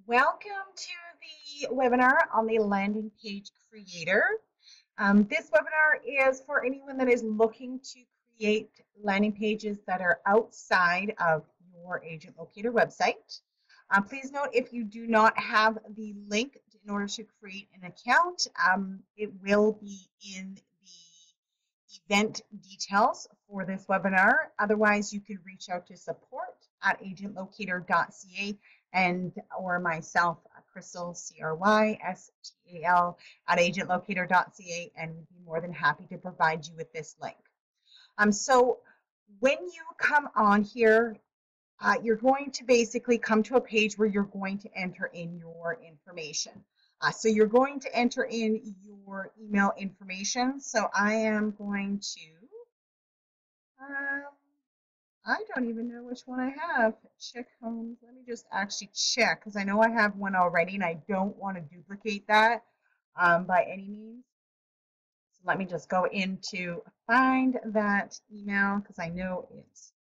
Welcome to the webinar on the landing page creator. This webinar is for anyone that is looking to create landing pages that are outside of your agent locator website. Please note, if you do not have the link in order to create an account, it will be in the event details for this webinar. Otherwise, you can reach out to support@agentlocator.ca or myself, Crystal, CRYSTAL, @agentlocator.ca, and we'd be more than happy to provide you with this link. So when you come on here, you're going to basically come to a page where you're going to enter in your information. So you're going to enter in your email information. So I am going to, I don't even know which one I have. Check homes. Let me just actually check, because I know I have one already and I don't want to duplicate that by any means. So let me just go into find that email, because I know it's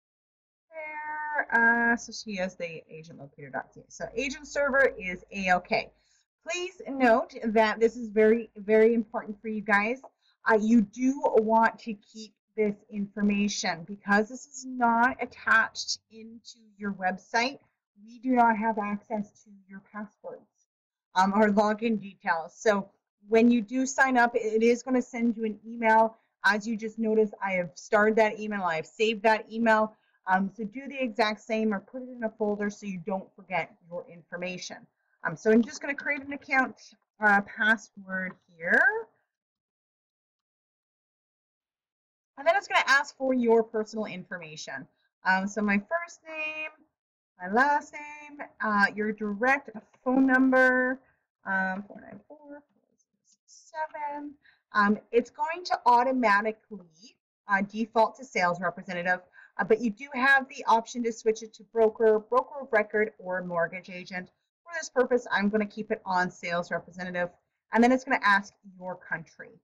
there. So she has the agentlocator.ca. So agent server is A-OK. Please note that this is very, very important for you guys. You do want to keep this information, because this is not attached into your website. We do not have access to your passwords or login details. So when you do sign up, it is going to send you an email. As you just noticed, I have started that email. I have saved that email. So do the exact same, or put it in a folder so you don't forget your information. So I'm just going to create an account password here. And then it's going to ask for your personal information. So my first name, my last name, your direct phone number, 494-467. It's going to automatically default to sales representative, but you do have the option to switch it to broker, broker of record, or mortgage agent. For this purpose, I'm going to keep it on sales representative, and then it's going to ask your country.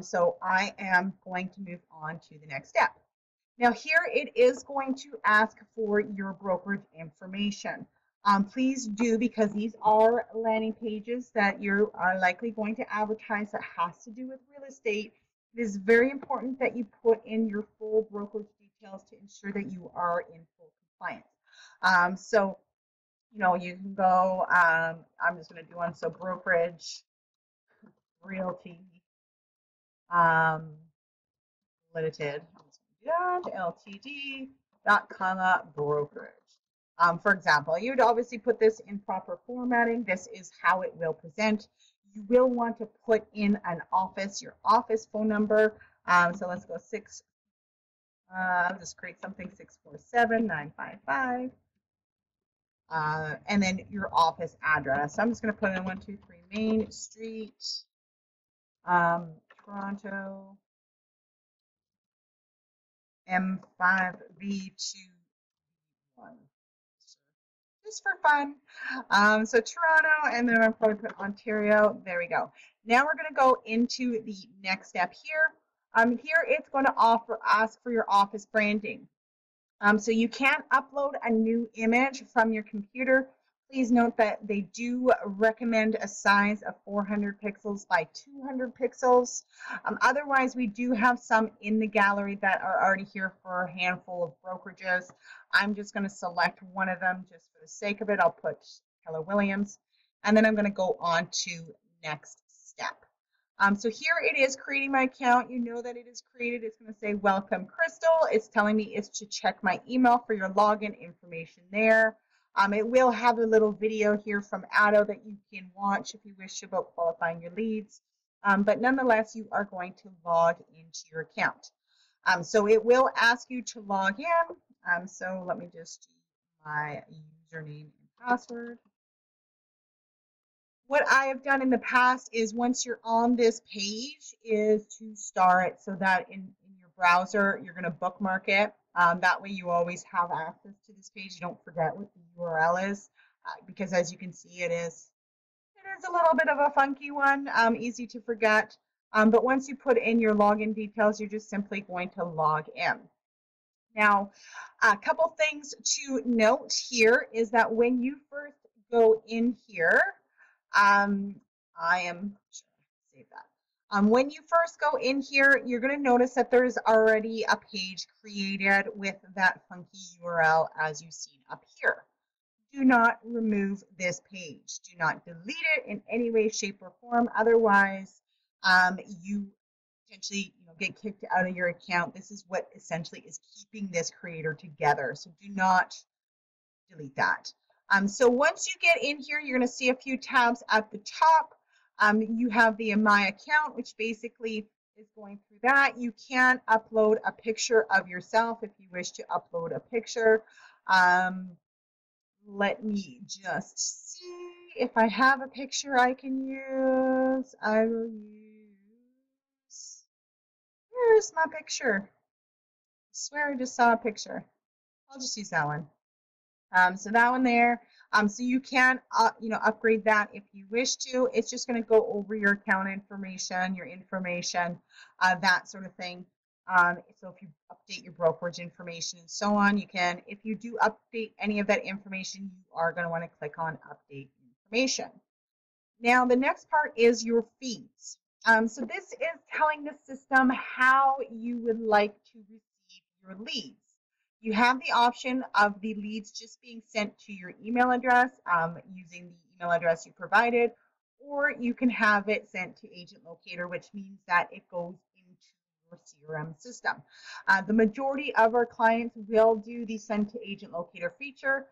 So I am going to move on to the next step. Now here it is going to ask for your brokerage information. Please do, because these are landing pages that you are likely going to advertise that has to do with real estate. It is very important that you put in your full brokerage details to ensure that you are in full compliance. So, you know, you can go, I'm just going to do one, so brokerage, realty, limited, Ltd, brokerage. For example, you'd obviously put this in proper formatting. This is how it will present. You will want to put in an office, your office phone number. So let's go I'll just create something, 647-955. And then your office address. So I'm just going to put in 123 Main Street, Toronto, M5V21. Just for fun. So Toronto, and then I'll probably put Ontario. There we go. Now we're going to go into the next step here. Here it's going to ask for your office branding. So you can't upload a new image from your computer. Please note that they do recommend a size of 400 pixels by 200 pixels. Otherwise, we do have some in the gallery that are already here for a handful of brokerages. I'm just going to select one of them just for the sake of it. I'll put Keller Williams, and then I'm going to go on to next step. So here it is creating my account. You know that it is created. It's going to say welcome Crystal. It's telling me it's to check my email for your login information there. It will have a little video here from Addo that you can watch if you wish about qualifying your leads. But nonetheless, you are going to log into your account. So it will ask you to log in. So let me just do my username and password. What I have done in the past is, once you're on this page, is to star it so that in your browser, you're going to bookmark it. That way you always have access to this page. You don't forget what the URL is, because as you can see, it is a little bit of a funky one, easy to forget. But once you put in your login details, you're just simply going to log in. Now, a couple things to note here is that when you first go in here, I am sure I save that. When you first go in here, you're going to notice that there's already a page created with that funky URL as you've seen up here. Do not remove this page. Do not delete it in any way, shape, or form. Otherwise, you potentially get kicked out of your account. This is what essentially is keeping this creator together. So do not delete that. So once you get in here, you're going to see a few tabs at the top. You have the My Account, which basically is going through that. You can upload a picture of yourself if you wish to upload a picture. Let me just see if I have a picture I can use. I will use. Where's my picture? I swear I just saw a picture. I'll just use that one. So that one there. So you can, upgrade that if you wish to. It's just going to go over your account information, that sort of thing. So if you update your brokerage information and so on, you can. If you do update any of that information, you are going to want to click on Update Information. Now, the next part is your feeds. So this is telling the system how you would like to receive your leads. You have the option of the leads just being sent to your email address using the email address you provided, or you can have it sent to Agent Locator, which means that it goes into your CRM system. The majority of our clients will do the Send to Agent Locator feature,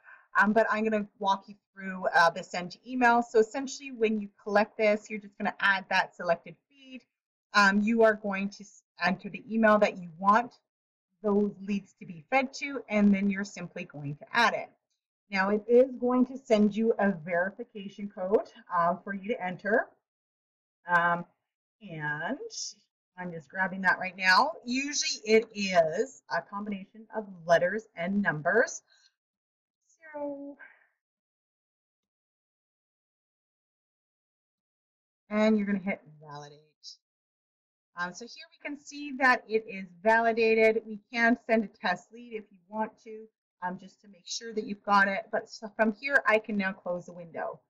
but I'm going to walk you through the send to email. So essentially, when you collect this, you're just going to add that selected feed. You are going to enter the email that you want those leads to be fed to, and then you're simply going to add it. Now, it is going to send you a verification code for you to enter. And I'm just grabbing that right now. Usually it is a combination of letters and numbers. And you're going to hit validate. So here we can see that it is validated. We can send a test lead if you want to, just to make sure that you've got it. But so from here, I can now close the window.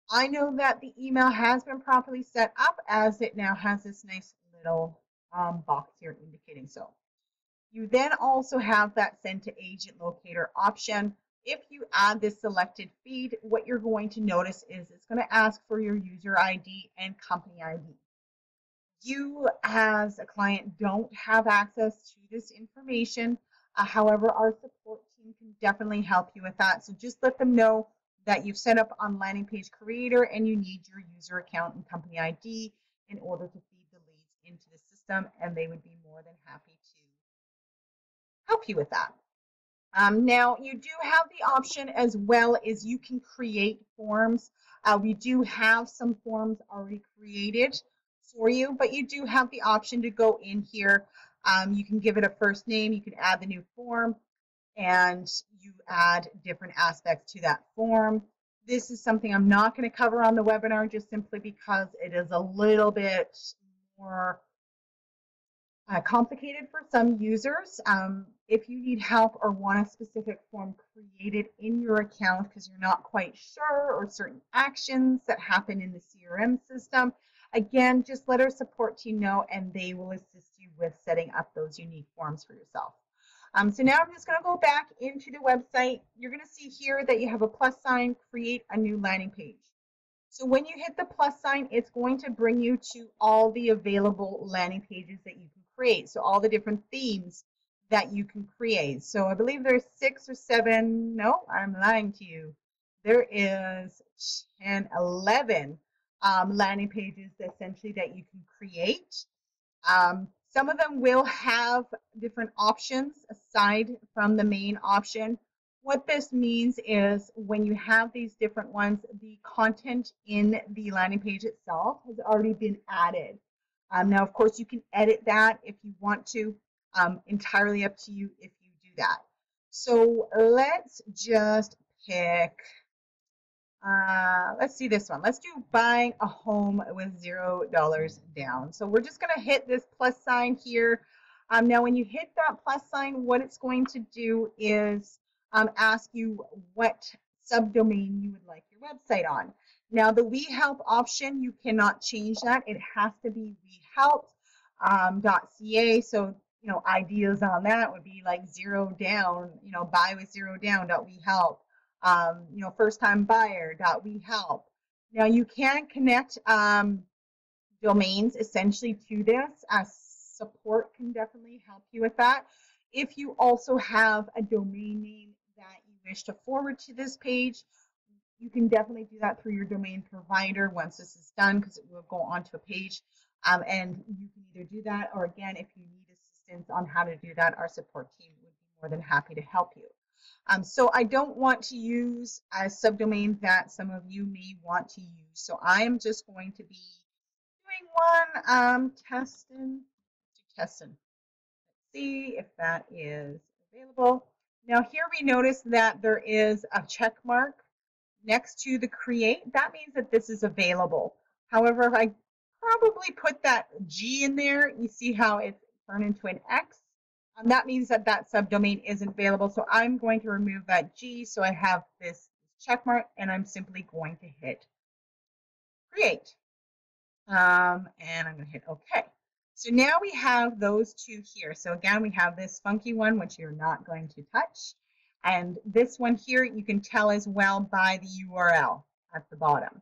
I know that the email has been properly set up as it now has this nice little box here indicating so. You then also have that Send to Agent Locator option. If you add this selected feed, what you're going to notice is it's going to ask for your user ID and company ID. You as a client don't have access to this information. However, our support team can definitely help you with that. So just let them know that you've set up on Landing Page Creator and you need your user account and company ID in order to feed the leads into the system, and they would be more than happy to help you with that. Now, you do have the option as well as you can create forms. We do have some forms already created for you, but you do have the option to go in here. You can give it a first name, you can add the new form, and you add different aspects to that form. This is something I'm not going to cover on the webinar just simply because it is a little bit more complicated for some users. If you need help or want a specific form created in your account because you're not quite sure, or certain actions that happen in the CRM system, again, just let our support team know and they will assist you with setting up those unique forms for yourself. So now I'm just going to go back into the website. You're going to see here that you have a plus sign, create a new landing page. So when you hit the plus sign, it's going to bring you to all the available landing pages that you can create. So all the different themes that you can create. So I believe there's 6 or 7. No, I'm lying to you. There is 10, 11 landing pages essentially that you can create. Some of them will have different options aside from the main option. What this means is when you have these different ones, the content in the landing page itself has already been added. Now, of course, you can edit that if you want to. Entirely up to you if you do that. So let's just pick, let's see this one. Let's do buying a home with $0 down. So we're just going to hit this plus sign here. Now, when you hit that plus sign, what it's going to do is ask you what subdomain you would like your website on. Now the We Help option, you cannot change that. It has to be wehelp.ca. So, you know, ideas on that would be like zero down, you know, buy with zero down.wehelp. You know, first time buyer.wehelp. Now you can connect domains essentially to this. Support can definitely help you with that. If you also have a domain name that you wish to forward to this page, you can definitely do that through your domain provider once this is done, because it will go onto a page. And you can either do that, or again, if you need assistance on how to do that, our support team would be more than happy to help you. So I don't want to use a subdomain that some of you may want to use. So I am just going to be doing one testing. Let's see if that is available. Now here we notice that there is a check mark next to the create. That means that this is available. However, if I probably put that G in there, you see how it's turned into an X. That means that that subdomain isn't available. So I'm going to remove that G. So I have this check mark, and I'm simply going to hit create. And I'm going to hit OK. So now we have those two here. So again, we have this funky one, which you're not going to touch. And this one here, you can tell as well by the URL at the bottom.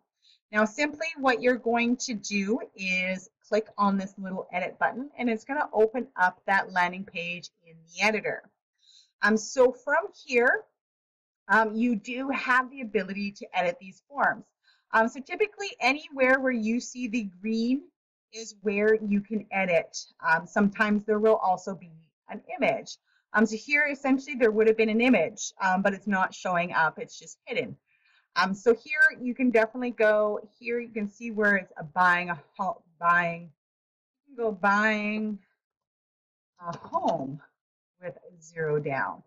Now, simply what you're going to do is click on this little edit button, and it's going to open up that landing page in the editor. So from here, you do have the ability to edit these forms. So typically anywhere where you see the green is where you can edit. Sometimes there will also be an image. So here essentially there would have been an image, but it's not showing up, it's just hidden. So here you can definitely go, here you can see where it's buying a home with zero down.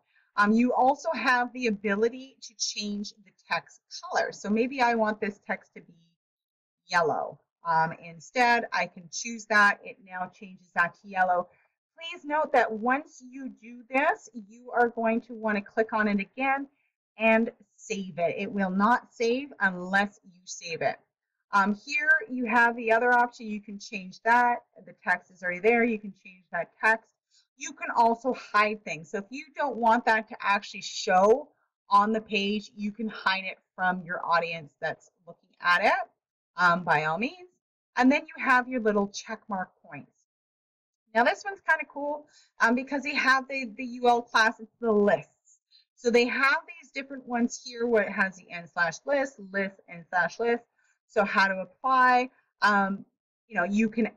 You also have the ability to change the text color. So maybe I want this text to be yellow. Instead, I can choose that. It now changes that to yellow. Please note that once you do this, you are going to want to click on it again and save it. It will not save unless you save it. Here you have the other option. You can change that. The text is already there. You can change that text. You can also hide things. So if you don't want that to actually show on the page, you can hide it from your audience that's looking at it, by all means. And then you have your little check mark points. Now this one's kind of cool because they have the UL class, it's the lists. So they have these different ones here where it has the n/list, list, n/list. So how to apply, you know, you can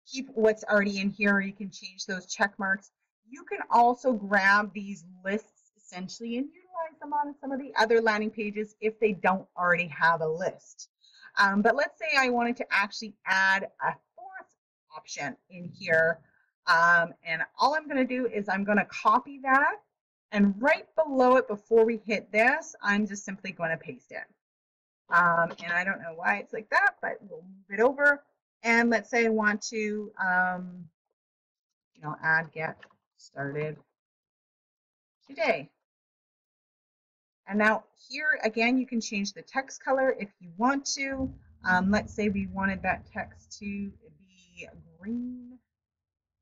keep what's already in here, or you can change those check marks. You can also grab these lists essentially and utilize them on some of the other landing pages if they don't already have a list. But let's say I wanted to actually add a fourth option in here. And all I'm going to do is I'm going to copy that. And right below it, before we hit this, I'm just simply going to paste it. And I don't know why it's like that, but we'll move it over. And let's say I want to, you know, add get started today. And now here again, you can change the text color if you want to. Let's say we wanted that text to be green.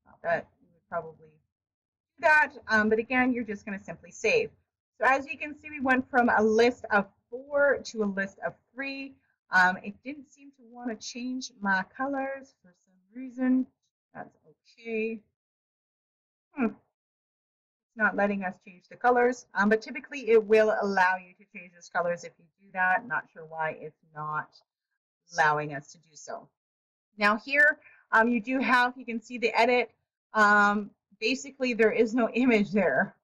Not that you would probably do that, but again, you're just going to simply save. So as you can see, we went from a list of 4 to a list of 3. It didn't seem to want to change my colors for some reason. That's okay. It's not letting us change the colors, but typically it will allow you to change those colors if you do that. Not sure why it's not allowing us to do so. Now here you do have, you can see the edit. Basically there is no image there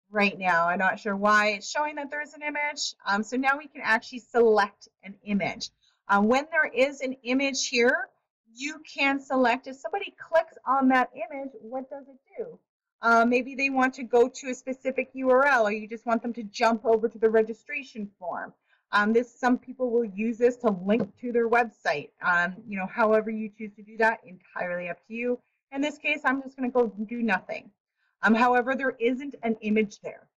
right now. I'm not sure why it's showing that there is an image. So now we can actually select an image. When there is an image here, you can select, if somebody clicks on that image, what does it do? Maybe they want to go to a specific URL, or you just want them to jump over to the registration form. Some people will use this to link to their website. You know, however you choose to do that, entirely up to you. In this case, I'm just going to go do nothing. However, there isn't an image there.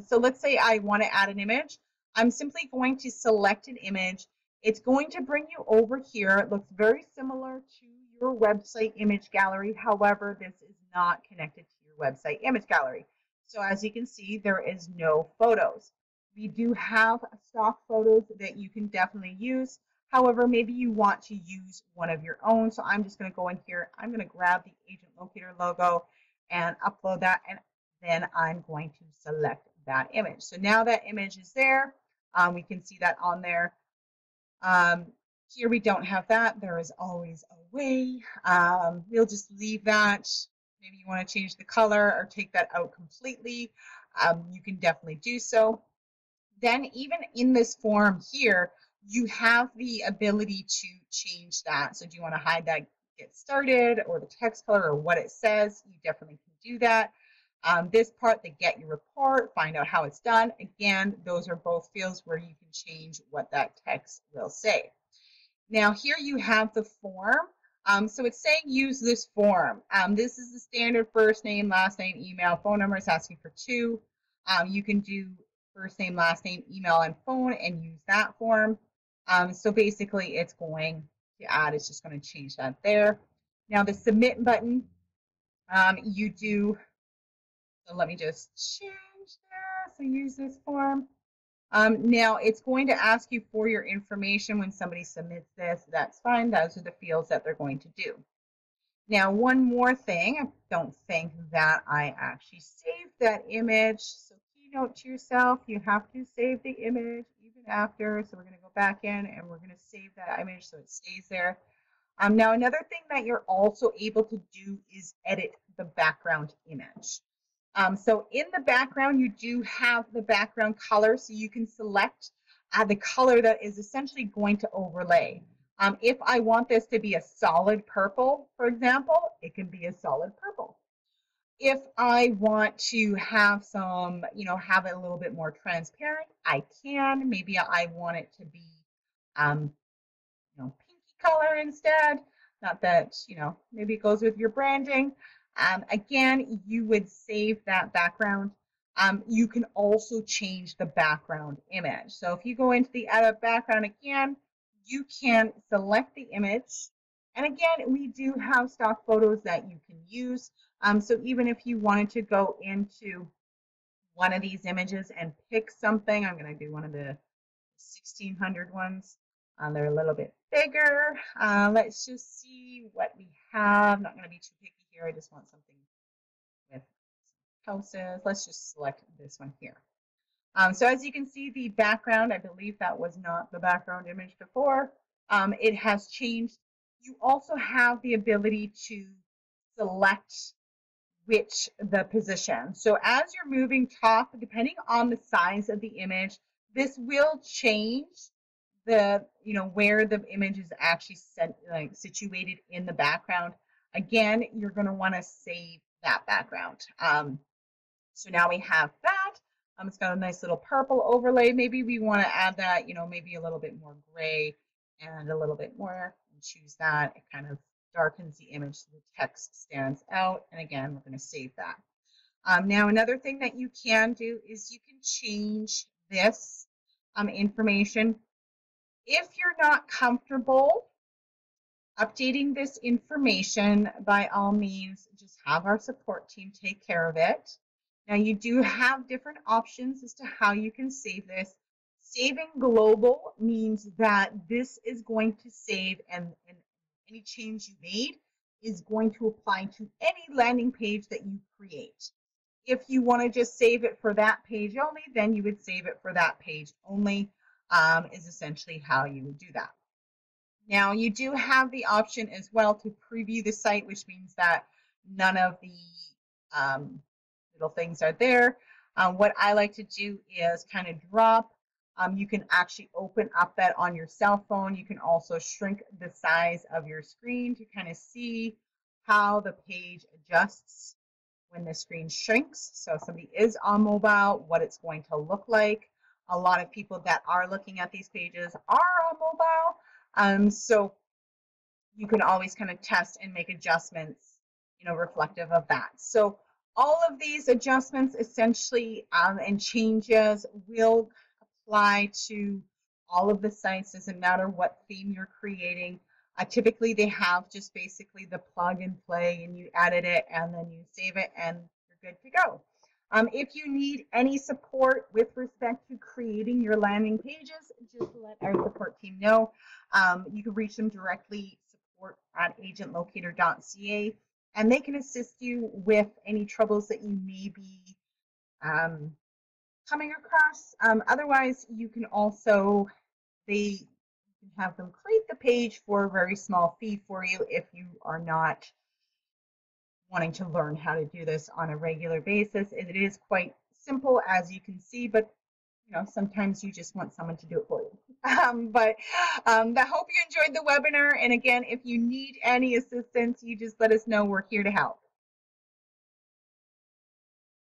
So let's say I want to add an image. I'm simply going to select an image. It's going to bring you over here. It looks very similar to your website image gallery. However, this is not connected to your website image gallery. So as you can see, there is no photos. We do have stock photos that you can definitely use. However, maybe you want to use one of your own. So I'm just going to go in here. I'm going to grab the Agent Locator logo and upload that. And then I'm going to select that image. So now that image is there. We can see that on there. Here we don't have that. There is always a way. We'll just leave that. Maybe you want to change the color or take that out completely. You can definitely do so. Then even in this form here, you have the ability to change that. So do you want to hide that get started or the text color or what it says? You definitely can do that. This part, the get your report, find out how it's done. Again, those are both fields where you can change what that text will say. Now here you have the form. So it's saying use this form. This is the standard first name, last name, email, phone number. It's asking for 2. You can do first name, last name, email, and phone and use that form. So basically it's going to add, it's just going to change that there. Now the submit button, you do, so let me just change this. So use this form. Now it's going to ask you for your information when somebody submits this. That's fine. Those are the fields that they're going to do. Now, one more thing. I don't think that I actually saved that image. So keynote to yourself, you have to save the image even after. So we're going to go back in and we're going to save that image so it stays there. Now, another thing that you're also able to do is edit the background image. So in the background, you do have the background color, so you can select the color that is essentially going to overlay. If I want this to be a solid purple, for example, it can be a solid purple. If I want to have some, have it a little bit more transparent, I can. Maybe I want it to be, pinky color instead. Not that, maybe it goes with your branding. Again, you would save that background. You can also change the background image. So if you go into the edit background again, you can select the image. And again, we do have stock photos that you can use. So even if you wanted to go into one of these images and pick something, I'm going to do one of the 1600 ones. They're a little bit bigger. Let's just see what we have. I'm not going to be too picky here. I just want something with houses. Let's just select this one here. So as you can see, the background, I believe that was not the background image before. It has changed. You also have the ability to select the position. So as you're moving top, depending on the size of the image, this will change the, where the image is actually situated in the background. Again, you're going to want to save that background. So now we have that. It's got a nice little purple overlay. Maybe we want to add that, maybe a little bit more gray and a little bit more, and choose that. It kind of darkens the image so the text stands out. And again, we're going to save that. Now, another thing that you can do is you can change this information. If you're not comfortable updating this information, by all means, just have our support team take care of it. Now, you do have different options as to how you can save this. Saving global means that this is going to save, and any change you made is going to apply to any landing page that you create. If you want to just save it for that page only, then you would save it for that page only, is essentially how you would do that. Now, you do have the option as well to preview the site, which means that none of the little things are there. What I like to do is kind of drop. You can actually open up that on your cell phone. You can also shrink the size of your screen to kind of see how the page adjusts when the screen shrinks. So if somebody is on mobile, what it's going to look like. A lot of people that are looking at these pages are on mobile. So you can always kind of test and make adjustments, reflective of that. So all of these adjustments essentially and changes will apply to all of the sites, doesn't matter what theme you're creating. Typically, they have just basically the plug and play, and you edit it and then you save it, and you're good to go. If you need any support with respect to creating your landing pages, just let our support team know. You can reach them directly, support@agentlocator.ca, and they can assist you with any troubles that you may be um, coming across. Otherwise, you can also, they can have them create the page for a very small fee for you if you are not wanting to learn how to do this on a regular basis. It is quite simple, as you can see, but sometimes you just want someone to do it for you. I hope you enjoyed the webinar. And again, if you need any assistance, you just let us know. We're here to help.